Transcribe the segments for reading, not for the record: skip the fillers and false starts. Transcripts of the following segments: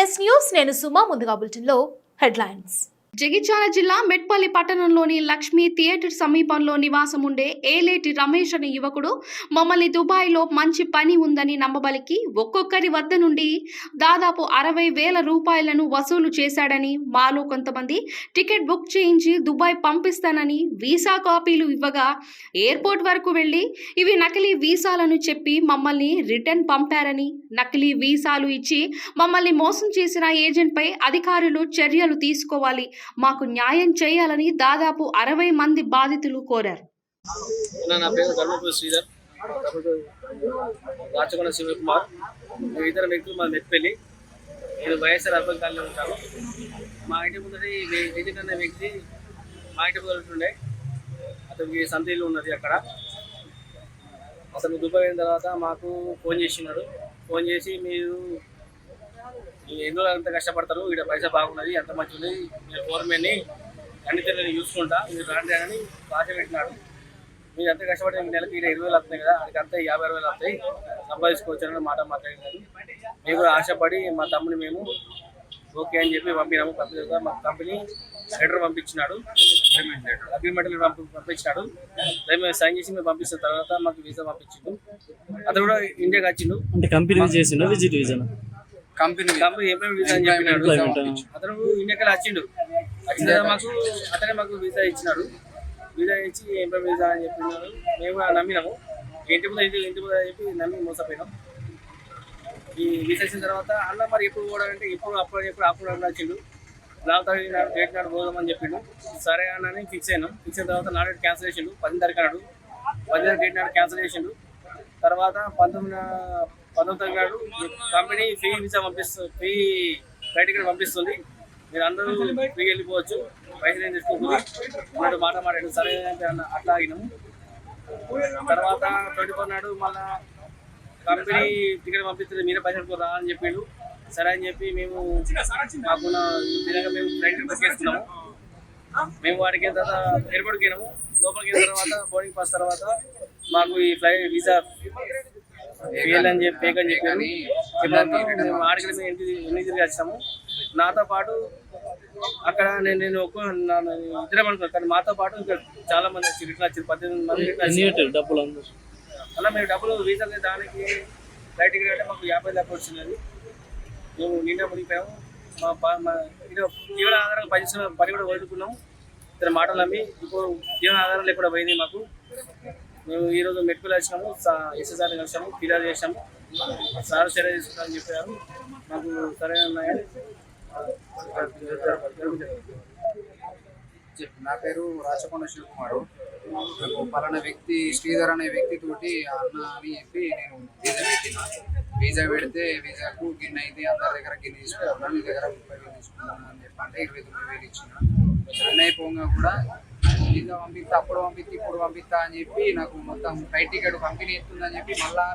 Yes news నేను సుమా. ముందుగా బులెటిన్లో హెడ్లైన్స్. జగిత్యాల జిల్లా మెట్పల్లి పట్టణంలోని లక్ష్మీ థియేటర్ సమీపంలో నివాసం ఉండే ఏలేటి రమేష్ అనే యువకుడు మమ్మల్ని దుబాయ్లో మంచి పని ఉందని నమ్మబలికి ఒక్కొక్కరి వద్ద నుండి దాదాపు 60,000 రూపాయలను వసూలు చేశాడని, మాలో కొంతమంది టికెట్ బుక్ చేయించి దుబాయ్ పంపిస్తానని వీసా కాపీలు ఇవ్వగా ఎయిర్పోర్ట్ వరకు వెళ్లి ఇవి నకిలీ వీసాలను చెప్పి మమ్మల్ని రిటర్న్ పంపారని, నకిలీ వీసాలు ఇచ్చి మమ్మల్ని మోసం చేసిన ఏజెంట్పై అధికారులు చర్యలు తీసుకోవాలి, మాకు న్యాయం చేయాలని దాదాపు 60 మంది బాధితులు కోరారు. నా పేరు ధర్మపురి శ్రీధర్, రాచకొండ శివకుమార్. ఇతర వ్యక్తులు మా మెట్పల్లి. నేను వైఎస్ఆర్ అర్బన్ కాలనీలో ఉంటాను. మా ఇంటి ముందరి ఏజెంట్ అనే వ్యక్తి మా ఇంటి ముందర ఉంటుండే. అతనికి సొంత ఇల్లు ఉన్నది అక్కడ. అతను దుబాయ్ అయిన తర్వాత మాకు ఫోన్ చేసినాడు. ఫోన్ చేసి మీరు ఎందులో అంత కష్టపడతారు, ఇక్కడ పైసా బాగున్నది, అంత మంచి ఉంది, మీరు గవర్నమెంట్ని అన్ని తెలియని చూసుకుంటా, మీరు రాండి అని ఆశ పెట్టినాడు. మీరు అంత కష్టపడితే నెలకి 20,000 వస్తున్నాయి కదా, అక్కడికి అంతా 50,000 వస్తాయి, సంపాదించుకోవచ్చని మాట మాట్లాడినాడు. మేము కూడా ఆశపడి మా తమ్ముని మేము ఓకే అని చెప్పి పంపినాము. పంపించాక మా కంపెనీ లెటర్ పంపించినాడు, అగ్రిమెంట్ పంపించినాడు. మేము సైన్ చేసి మేము పంపిస్తున్న తర్వాత మాకు వీసా పంపించిండు. అతను కూడా ఇండియాకి వచ్చిండు. అంటే కంపెనీ చేసిండు visit visa company employment visa అని చెప్పినాడు. అతను ఇండియాకి వచ్చిండు. వచ్చిన అతనే మాకు వీసా ఇచ్చినాడు. వీసా ఇచ్చి ఎంప్లాయ్మెంట్ వీసా అని చెప్పినాడు. మేము నమ్మినాము. ఇంటి ముందు చెప్పి నమ్మి మోసపోయినాం. ఈ వీసా ఇచ్చిన తర్వాత అన్న మరి ఎప్పుడు పోవడాలంటే అప్పుడు అన్న వచ్చిండు. డేట్ నాడు పోదామని చెప్పిండు. సరే అన్నని ఫిక్స్ అయినాం. ఫిక్స్ అయిన తర్వాత నాడు క్యాన్సిల్ చేసిండు. 10 తారీఖు నాడు 10 డేట్ నాడు క్యాన్సిల్ చేసిండు. తర్వాత 19 నాడు company free visa free flight ticket పంపిస్తుంది, మీరు అందరూ ఫ్రీ వెళ్ళిపోవచ్చు, పైసలు ఏం తీసుకోకూడదు అన్నట్టు మాట మాట్లాడు. సరే అన్న అట్లా ఆగినాము. తర్వాత 24 నాడు మళ్ళీ కంపెనీ టికెట్ పంపిస్తుంది, మీరే పైసలు రా అని చెప్పిండు. సరే అని చెప్పి మేము మాకున్న విధంగా మేము ఫ్లైట్ టికెట్ బుక్ చేసుకున్నాము. మేము వాడికి తర్వాత ఎయిర్పోర్ట్కి వెళ్ళినాము. లోపలికి వెళ్ళిన తర్వాత బోర్డింగ్ పాస్ తర్వాత మాకు ఈ ఫ్లైట్ వీసా ఫెయిల్ అని చెప్పి ఫేక్ అని చెప్పారు. మేము ఆడికి ఎన్ని తిరిగి వచ్చాము. నాతో పాటు అక్కడ నేను ఇద్దరం అనుకున్నాను, కానీ మాతో పాటు ఇంకా చాలా మంది వచ్చి ఇట్లా వచ్చారు. 18 మంది డబ్బులు అలా మేము డబ్బులు వీసా దానికి ఫ్లైట్ టికెట్ అంటే మాకు 50 దాకా వచ్చినది. మేము నిన్న మునిగిపోయాము. మా జీవన ఆధారంగా పని కూడా వదులుకున్నాము. ఇతర మాటలు నమ్మి ఇప్పుడు జీవన ఆధారం లేకుండా పోయింది మాకు. మేము ఈరోజు మెట్పల్లి వచ్చినాము. ఎస్ఎస్ఆర్ని కలిసాము, ఫిర్యాదు చేసాము. సార్ చర్య తీసుకుంటామని చెప్పారు. మాకు సరైన ఉన్నాయని. నా పేరు రాచకొండ శివకుమారు. నాకు పలానా వ్యక్తి శ్రీధర్ అనే వ్యక్తితోటి అన్న అని చెప్పి నేను వీసా పెట్టిన. వీసా పెడితే వీసాకు గిన్నె అయితే అందరి దగ్గర గిన్నె తీసుకున్నాను, నీ దగ్గర 30,000 తీసుకున్నాను అని చెప్పి అంటే 29,000 ఇచ్చిన. అన్న అయిపోగా కూడా వీసా పంపిస్తా, అప్పుడు పంపిస్తా, ఇప్పుడు పంపిస్తా అని చెప్పి నాకు మొత్తం ఫ్లైట్ టికెట్ కంపెనీ ఎత్తుందని చెప్పి మళ్ళీ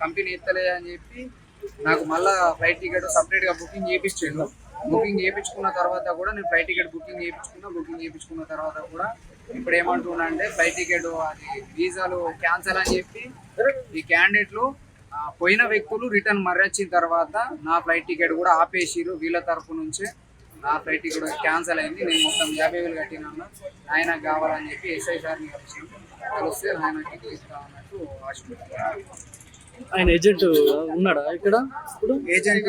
కంపెనీ ఎత్తలే అని చెప్పి నాకు మళ్ళీ ఫ్లైట్ టికెట్ సపరేట్గా బుకింగ్ చేయించాను. బుకింగ్ చేయించుకున్న తర్వాత కూడా నేను ఫ్లైట్ టికెట్ బుకింగ్ చేయించుకున్న తర్వాత కూడా ఇప్పుడు ఏమంటున్నా అంటే ఫ్లైట్ టికెట్ అది వీసాలు క్యాన్సల్ అని చెప్పి ఈ క్యాండిడేట్లు పోయిన వ్యక్తులు రిటర్న్ మర్రొచ్చిన తర్వాత నా ఫ్లైట్ టికెట్ కూడా ఆపేసిరు. వీళ్ళ తరఫు నుంచే నా ఫ్లైట్ టికెట్ క్యాన్సల్ అయింది. నేను మొత్తం 50,000 కట్టినా. ఆయనకు కావాలని చెప్పి ఎస్ఐ సార్ని కలిస్తే ఆయన టికెట్ ఇస్తా అన్నట్టు ఆశపడుతున్నాను. ఆయన ఏజెంట్ ఉన్నాడా ఇక్కడ? ఏజెంట్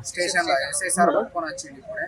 స్టేషన్లో ఎస్ఐ సార్ పట్టుకొని వచ్చింది ఇప్పుడే.